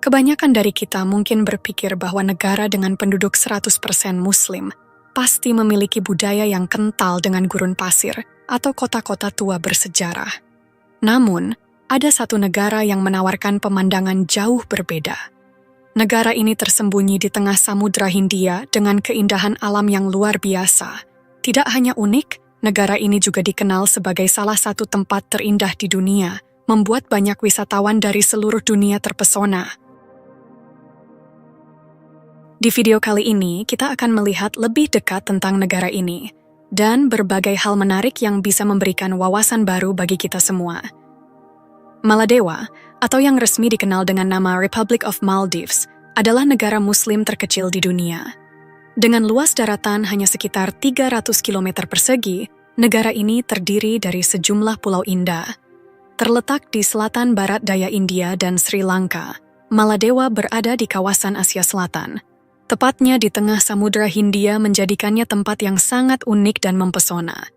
Kebanyakan dari kita mungkin berpikir bahwa negara dengan penduduk 100% Muslim pasti memiliki budaya yang kental dengan gurun pasir atau kota-kota tua bersejarah. Namun, ada satu negara yang menawarkan pemandangan jauh berbeda. Negara ini tersembunyi di tengah Samudra Hindia dengan keindahan alam yang luar biasa. Tidak hanya unik, negara ini juga dikenal sebagai salah satu tempat terindah di dunia, membuat banyak wisatawan dari seluruh dunia terpesona. Di video kali ini, kita akan melihat lebih dekat tentang negara ini dan berbagai hal menarik yang bisa memberikan wawasan baru bagi kita semua. Maladewa, atau yang resmi dikenal dengan nama Republic of Maldives, adalah negara Muslim terkecil di dunia. Dengan luas daratan hanya sekitar 300 km persegi, negara ini terdiri dari sejumlah pulau indah. Terletak di selatan barat daya India dan Sri Lanka, Maladewa berada di kawasan Asia Selatan. Tepatnya di tengah Samudra Hindia menjadikannya tempat yang sangat unik dan mempesona.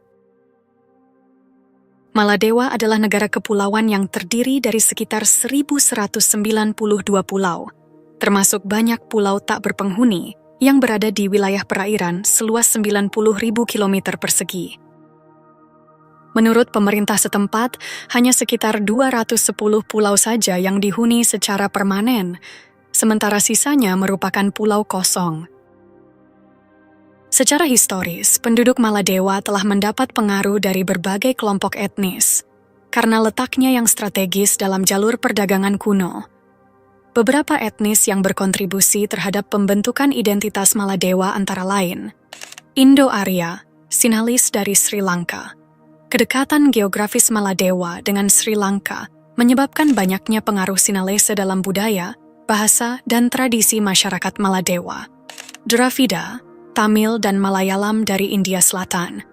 Maladewa adalah negara kepulauan yang terdiri dari sekitar 1.192 pulau, termasuk banyak pulau tak berpenghuni yang berada di wilayah perairan seluas 90.000 km persegi. Menurut pemerintah setempat, hanya sekitar 210 pulau saja yang dihuni secara permanen, sementara sisanya merupakan pulau kosong. Secara historis, penduduk Maladewa telah mendapat pengaruh dari berbagai kelompok etnis, karena letaknya yang strategis dalam jalur perdagangan kuno. Beberapa etnis yang berkontribusi terhadap pembentukan identitas Maladewa antara lain, Indo-Arya, Sinhalese dari Sri Lanka. Kedekatan geografis Maladewa dengan Sri Lanka menyebabkan banyaknya pengaruh Sinhalese dalam budaya, bahasa, dan tradisi masyarakat Maladewa. Dravida, Tamil, dan Malayalam dari India Selatan.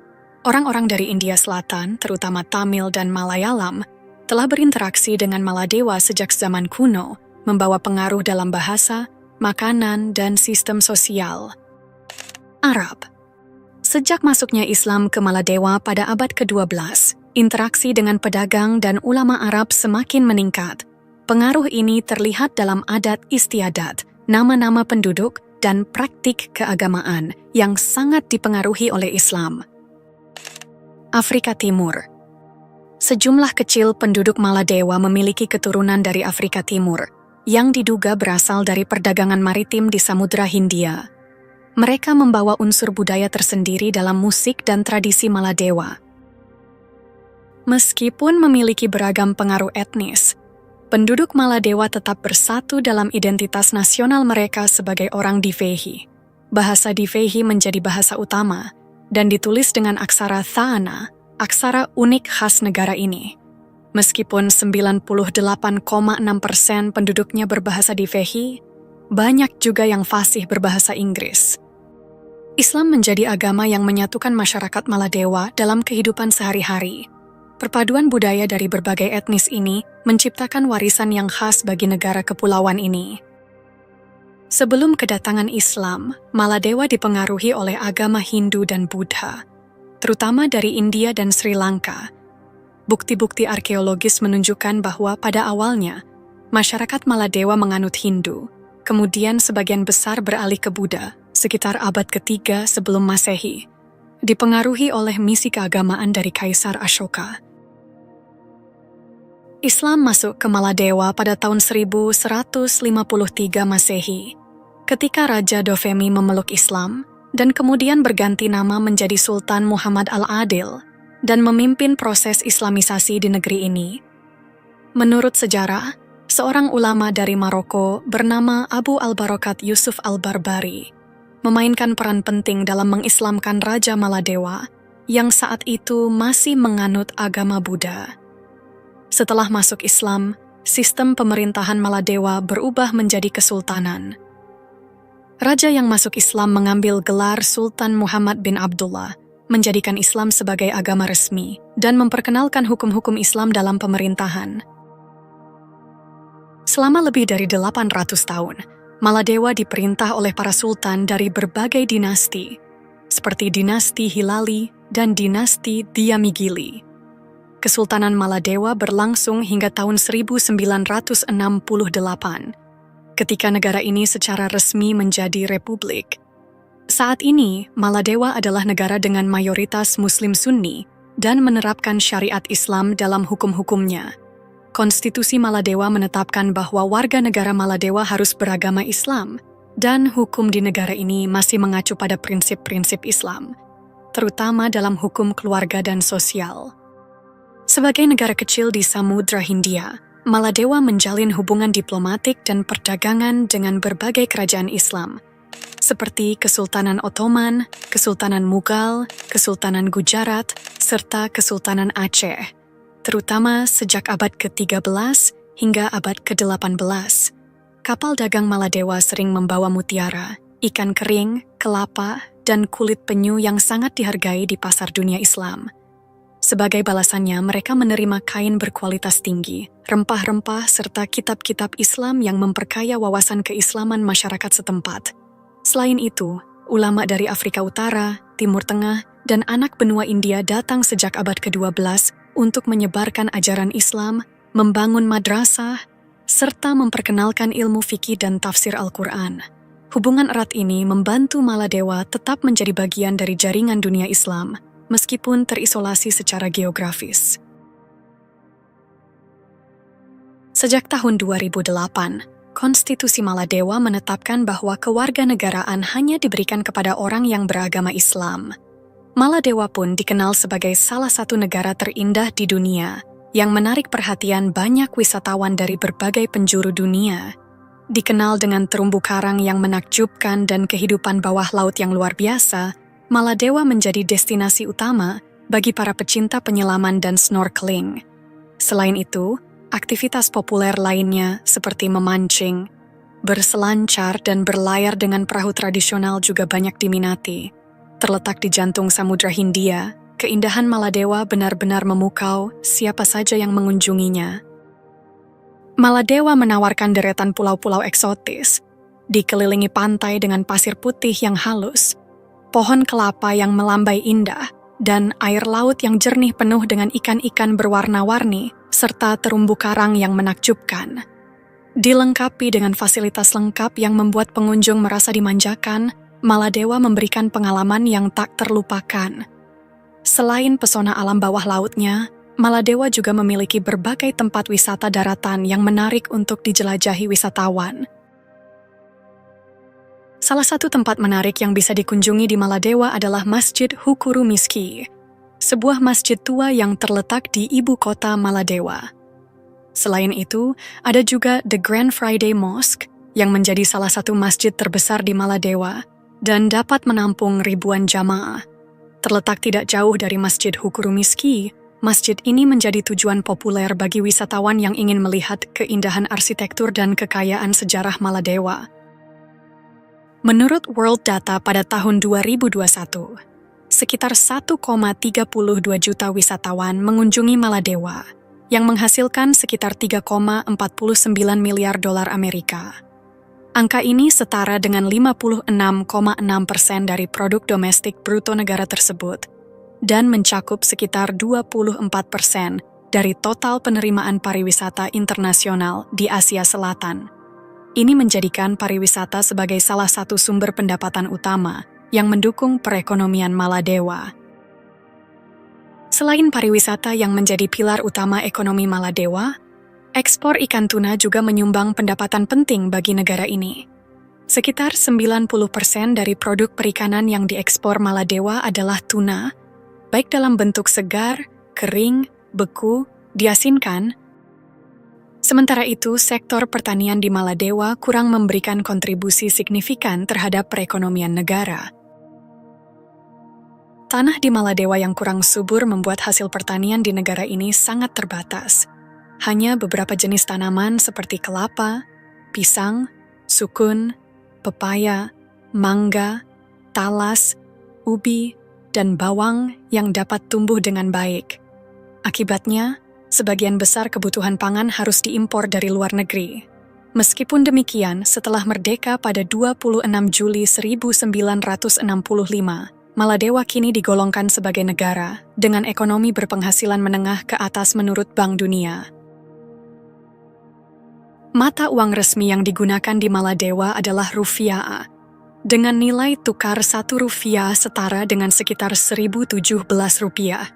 Orang-orang dari India Selatan, terutama Tamil dan Malayalam, telah berinteraksi dengan Maladewa sejak zaman kuno, membawa pengaruh dalam bahasa, makanan, dan sistem sosial. Arab. Sejak masuknya Islam ke Maladewa pada abad ke-12, interaksi dengan pedagang dan ulama Arab semakin meningkat. Pengaruh ini terlihat dalam adat istiadat, nama-nama penduduk, dan praktik keagamaan yang sangat dipengaruhi oleh Islam. Afrika Timur. Sejumlah kecil penduduk Maladewa memiliki keturunan dari Afrika Timur, yang diduga berasal dari perdagangan maritim di Samudra Hindia. Mereka membawa unsur budaya tersendiri dalam musik dan tradisi Maladewa. Meskipun memiliki beragam pengaruh etnis, penduduk Maladewa tetap bersatu dalam identitas nasional mereka sebagai orang Divehi. Bahasa Divehi menjadi bahasa utama dan ditulis dengan aksara Thaana, aksara unik khas negara ini. Meskipun 98,6% penduduknya berbahasa Divehi, banyak juga yang fasih berbahasa Inggris. Islam menjadi agama yang menyatukan masyarakat Maladewa dalam kehidupan sehari-hari. Perpaduan budaya dari berbagai etnis ini menciptakan warisan yang khas bagi negara kepulauan ini. Sebelum kedatangan Islam, Maladewa dipengaruhi oleh agama Hindu dan Buddha, terutama dari India dan Sri Lanka. Bukti-bukti arkeologis menunjukkan bahwa pada awalnya, masyarakat Maladewa menganut Hindu, kemudian sebagian besar beralih ke Buddha sekitar abad ketiga sebelum Masehi, dipengaruhi oleh misi keagamaan dari Kaisar Ashoka. Islam masuk ke Maladewa pada tahun 1153 Masehi, ketika Raja Dovemi memeluk Islam dan kemudian berganti nama menjadi Sultan Muhammad Al-Adil dan memimpin proses Islamisasi di negeri ini. Menurut sejarah, seorang ulama dari Maroko bernama Abu Al-Barakat Yusuf Al-Barbari memainkan peran penting dalam mengislamkan Raja Maladewa yang saat itu masih menganut agama Buddha. Setelah masuk Islam, sistem pemerintahan Maladewa berubah menjadi kesultanan. Raja yang masuk Islam mengambil gelar Sultan Muhammad bin Abdullah, menjadikan Islam sebagai agama resmi, dan memperkenalkan hukum-hukum Islam dalam pemerintahan. Selama lebih dari 800 tahun, Maladewa diperintah oleh para sultan dari berbagai dinasti, seperti dinasti Hilali dan dinasti Diamigili. Kesultanan Maladewa berlangsung hingga tahun 1968. ketika negara ini secara resmi menjadi republik. Saat ini, Maladewa adalah negara dengan mayoritas Muslim Sunni dan menerapkan syariat Islam dalam hukum-hukumnya. Konstitusi Maladewa menetapkan bahwa warga negara Maladewa harus beragama Islam, dan hukum di negara ini masih mengacu pada prinsip-prinsip Islam, terutama dalam hukum keluarga dan sosial. Sebagai negara kecil di Samudra Hindia, Maladewa menjalin hubungan diplomatik dan perdagangan dengan berbagai kerajaan Islam, seperti Kesultanan Ottoman, Kesultanan Mughal, Kesultanan Gujarat, serta Kesultanan Aceh, terutama sejak abad ke-13 hingga abad ke-18. Kapal dagang Maladewa sering membawa mutiara, ikan kering, kelapa, dan kulit penyu yang sangat dihargai di pasar dunia Islam. Sebagai balasannya, mereka menerima kain berkualitas tinggi, rempah-rempah, serta kitab-kitab Islam yang memperkaya wawasan keislaman masyarakat setempat. Selain itu, ulama dari Afrika Utara, Timur Tengah, dan anak benua India datang sejak abad ke-12 untuk menyebarkan ajaran Islam, membangun madrasah, serta memperkenalkan ilmu fikih dan tafsir Al-Quran. Hubungan erat ini membantu Maladewa tetap menjadi bagian dari jaringan dunia Islam, meskipun terisolasi secara geografis. Sejak tahun 2008, Konstitusi Maladewa menetapkan bahwa kewarganegaraan hanya diberikan kepada orang yang beragama Islam. Maladewa pun dikenal sebagai salah satu negara terindah di dunia yang menarik perhatian banyak wisatawan dari berbagai penjuru dunia. Dikenal dengan terumbu karang yang menakjubkan dan kehidupan bawah laut yang luar biasa, Maladewa menjadi destinasi utama bagi para pecinta penyelaman dan snorkeling. Selain itu, aktivitas populer lainnya seperti memancing, berselancar, dan berlayar dengan perahu tradisional juga banyak diminati. Terletak di jantung Samudra Hindia, keindahan Maladewa benar-benar memukau siapa saja yang mengunjunginya. Maladewa menawarkan deretan pulau-pulau eksotis, dikelilingi pantai dengan pasir putih yang halus, pohon kelapa yang melambai indah, dan air laut yang jernih penuh dengan ikan-ikan berwarna-warni, serta terumbu karang yang menakjubkan. Dilengkapi dengan fasilitas lengkap yang membuat pengunjung merasa dimanjakan, Maladewa memberikan pengalaman yang tak terlupakan. Selain pesona alam bawah lautnya, Maladewa juga memiliki berbagai tempat wisata daratan yang menarik untuk dijelajahi wisatawan. Salah satu tempat menarik yang bisa dikunjungi di Maladewa adalah Masjid Hukuru Miski, sebuah masjid tua yang terletak di ibu kota Maladewa. Selain itu, ada juga The Grand Friday Mosque yang menjadi salah satu masjid terbesar di Maladewa dan dapat menampung ribuan jamaah. Terletak tidak jauh dari Masjid Hukuru Miski, masjid ini menjadi tujuan populer bagi wisatawan yang ingin melihat keindahan arsitektur dan kekayaan sejarah Maladewa. Menurut World Data pada tahun 2021, sekitar 1,32 juta wisatawan mengunjungi Maladewa, yang menghasilkan sekitar 3,49 miliar dolar Amerika. Angka ini setara dengan 56,6% dari produk domestik bruto negara tersebut, dan mencakup sekitar 24% dari total penerimaan pariwisata internasional di Asia Selatan. Ini menjadikan pariwisata sebagai salah satu sumber pendapatan utama yang mendukung perekonomian Maladewa. Selain pariwisata yang menjadi pilar utama ekonomi Maladewa, ekspor ikan tuna juga menyumbang pendapatan penting bagi negara ini. Sekitar 90% dari produk perikanan yang diekspor Maladewa adalah tuna, baik dalam bentuk segar, kering, beku, diasinkan. Sementara itu, sektor pertanian di Maladewa kurang memberikan kontribusi signifikan terhadap perekonomian negara. Tanah di Maladewa yang kurang subur membuat hasil pertanian di negara ini sangat terbatas. Hanya beberapa jenis tanaman seperti kelapa, pisang, sukun, pepaya, mangga, talas, ubi, dan bawang yang dapat tumbuh dengan baik. Akibatnya, sebagian besar kebutuhan pangan harus diimpor dari luar negeri. Meskipun demikian, setelah merdeka pada 26 Juli 1965, Maladewa kini digolongkan sebagai negara dengan ekonomi berpenghasilan menengah ke atas menurut Bank Dunia. Mata uang resmi yang digunakan di Maladewa adalah rupiah, dengan nilai tukar 1 rupiah setara dengan sekitar 1.017 rupiah.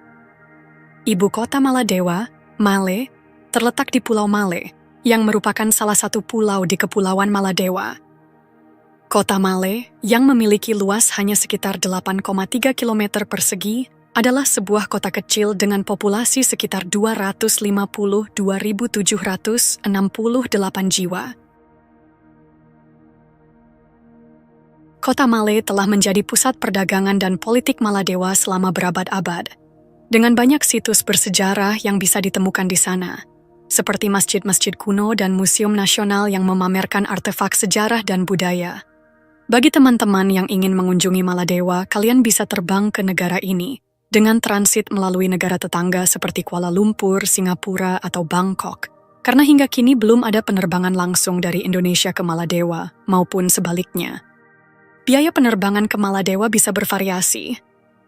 Ibu kota Maladewa, Male, terletak di Pulau Male, yang merupakan salah satu pulau di Kepulauan Maladewa. Kota Male, yang memiliki luas hanya sekitar 8,3 km persegi, adalah sebuah kota kecil dengan populasi sekitar 252.768 jiwa. Kota Male telah menjadi pusat perdagangan dan politik Maladewa selama berabad-abad, dengan banyak situs bersejarah yang bisa ditemukan di sana, seperti masjid-masjid kuno dan museum nasional yang memamerkan artefak sejarah dan budaya. Bagi teman-teman yang ingin mengunjungi Maladewa, kalian bisa terbang ke negara ini dengan transit melalui negara tetangga seperti Kuala Lumpur, Singapura, atau Bangkok, karena hingga kini belum ada penerbangan langsung dari Indonesia ke Maladewa maupun sebaliknya. Biaya penerbangan ke Maladewa bisa bervariasi,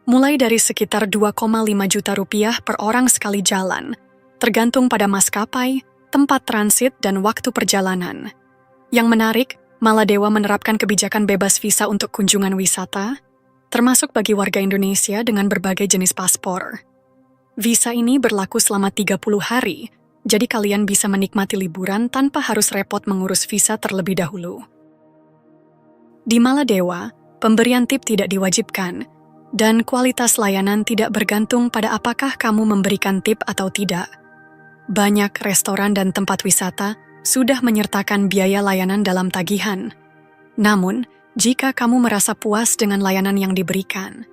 mulai dari sekitar 2,5 juta rupiah per orang sekali jalan, tergantung pada maskapai, tempat transit, dan waktu perjalanan. Yang menarik, Maladewa menerapkan kebijakan bebas visa untuk kunjungan wisata, termasuk bagi warga Indonesia dengan berbagai jenis paspor. Visa ini berlaku selama 30 hari, jadi kalian bisa menikmati liburan tanpa harus repot mengurus visa terlebih dahulu. Di Maladewa, pemberian tip tidak diwajibkan, dan kualitas layanan tidak bergantung pada apakah kamu memberikan tip atau tidak. Banyak restoran dan tempat wisata sudah menyertakan biaya layanan dalam tagihan. Namun, jika kamu merasa puas dengan layanan yang diberikan,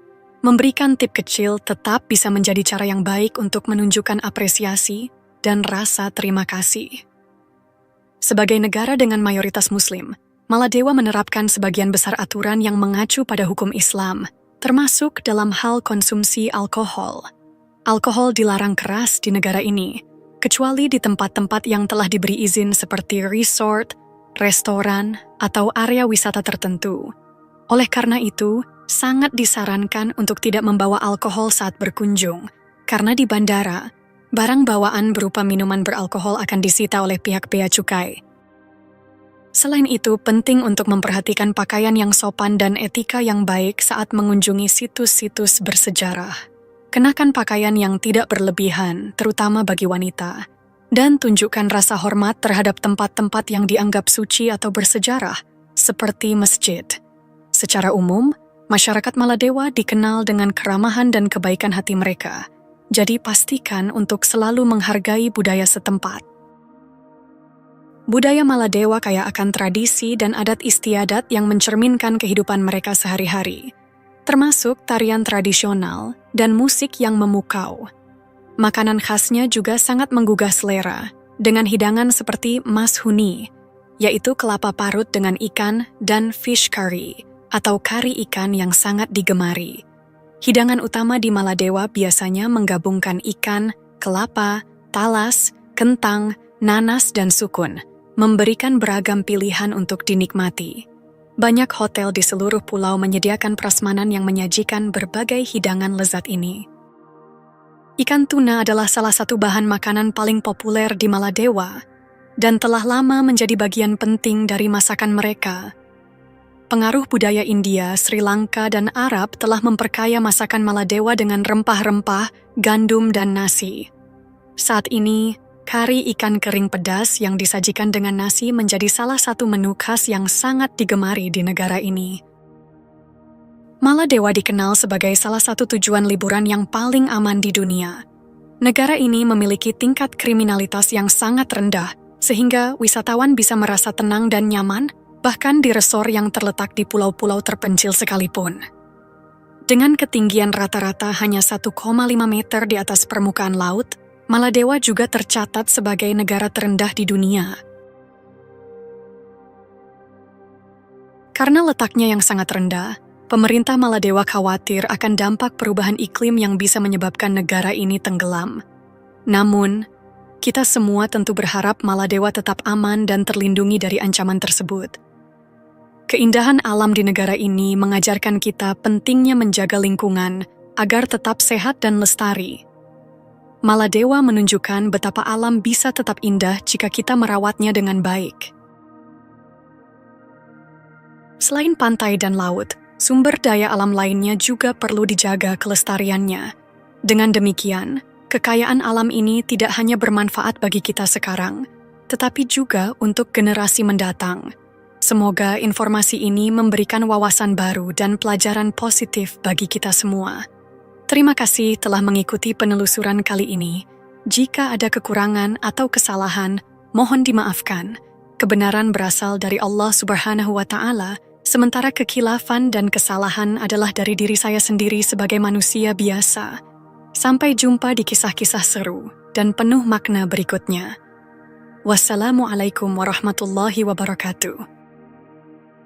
memberikan tip kecil tetap bisa menjadi cara yang baik untuk menunjukkan apresiasi dan rasa terima kasih. Sebagai negara dengan mayoritas Muslim, Maladewa menerapkan sebagian besar aturan yang mengacu pada hukum Islam, termasuk dalam hal konsumsi alkohol. Alkohol dilarang keras di negara ini, kecuali di tempat-tempat yang telah diberi izin seperti resort, restoran, atau area wisata tertentu. Oleh karena itu, sangat disarankan untuk tidak membawa alkohol saat berkunjung, karena di bandara, barang bawaan berupa minuman beralkohol akan disita oleh pihak bea cukai. Selain itu, penting untuk memperhatikan pakaian yang sopan dan etika yang baik saat mengunjungi situs-situs bersejarah. Kenakan pakaian yang tidak berlebihan, terutama bagi wanita, dan tunjukkan rasa hormat terhadap tempat-tempat yang dianggap suci atau bersejarah, seperti masjid. Secara umum, masyarakat Maladewa dikenal dengan keramahan dan kebaikan hati mereka, jadi pastikan untuk selalu menghargai budaya setempat. Budaya Maladewa kaya akan tradisi dan adat istiadat yang mencerminkan kehidupan mereka sehari-hari, termasuk tarian tradisional dan musik yang memukau. Makanan khasnya juga sangat menggugah selera, dengan hidangan seperti mas huni, yaitu kelapa parut dengan ikan, dan fish curry, atau kari ikan yang sangat digemari. Hidangan utama di Maladewa biasanya menggabungkan ikan, kelapa, talas, kentang, nanas, dan sukun, memberikan beragam pilihan untuk dinikmati. Banyak hotel di seluruh pulau menyediakan prasmanan yang menyajikan berbagai hidangan lezat ini. Ikan tuna adalah salah satu bahan makanan paling populer di Maladewa dan telah lama menjadi bagian penting dari masakan mereka. Pengaruh budaya India, Sri Lanka, dan Arab telah memperkaya masakan Maladewa dengan rempah-rempah, gandum, dan nasi. Saat ini, kari ikan kering pedas yang disajikan dengan nasi menjadi salah satu menu khas yang sangat digemari di negara ini. Maladewa dikenal sebagai salah satu tujuan liburan yang paling aman di dunia. Negara ini memiliki tingkat kriminalitas yang sangat rendah, sehingga wisatawan bisa merasa tenang dan nyaman, bahkan di resor yang terletak di pulau-pulau terpencil sekalipun. Dengan ketinggian rata-rata hanya 1,5 meter di atas permukaan laut, Maladewa juga tercatat sebagai negara terendah di dunia. Karena letaknya yang sangat rendah, pemerintah Maladewa khawatir akan dampak perubahan iklim yang bisa menyebabkan negara ini tenggelam. Namun, kita semua tentu berharap Maladewa tetap aman dan terlindungi dari ancaman tersebut. Keindahan alam di negara ini mengajarkan kita pentingnya menjaga lingkungan agar tetap sehat dan lestari. Maladewa menunjukkan betapa alam bisa tetap indah jika kita merawatnya dengan baik. Selain pantai dan laut, sumber daya alam lainnya juga perlu dijaga kelestariannya. Dengan demikian, kekayaan alam ini tidak hanya bermanfaat bagi kita sekarang, tetapi juga untuk generasi mendatang. Semoga informasi ini memberikan wawasan baru dan pelajaran positif bagi kita semua. Terima kasih telah mengikuti penelusuran kali ini. Jika ada kekurangan atau kesalahan, mohon dimaafkan. Kebenaran berasal dari Allah Subhanahu wa Ta'ala, sementara kekhilafan dan kesalahan adalah dari diri saya sendiri sebagai manusia biasa. Sampai jumpa di kisah-kisah seru dan penuh makna berikutnya. Wassalamualaikum warahmatullahi wabarakatuh.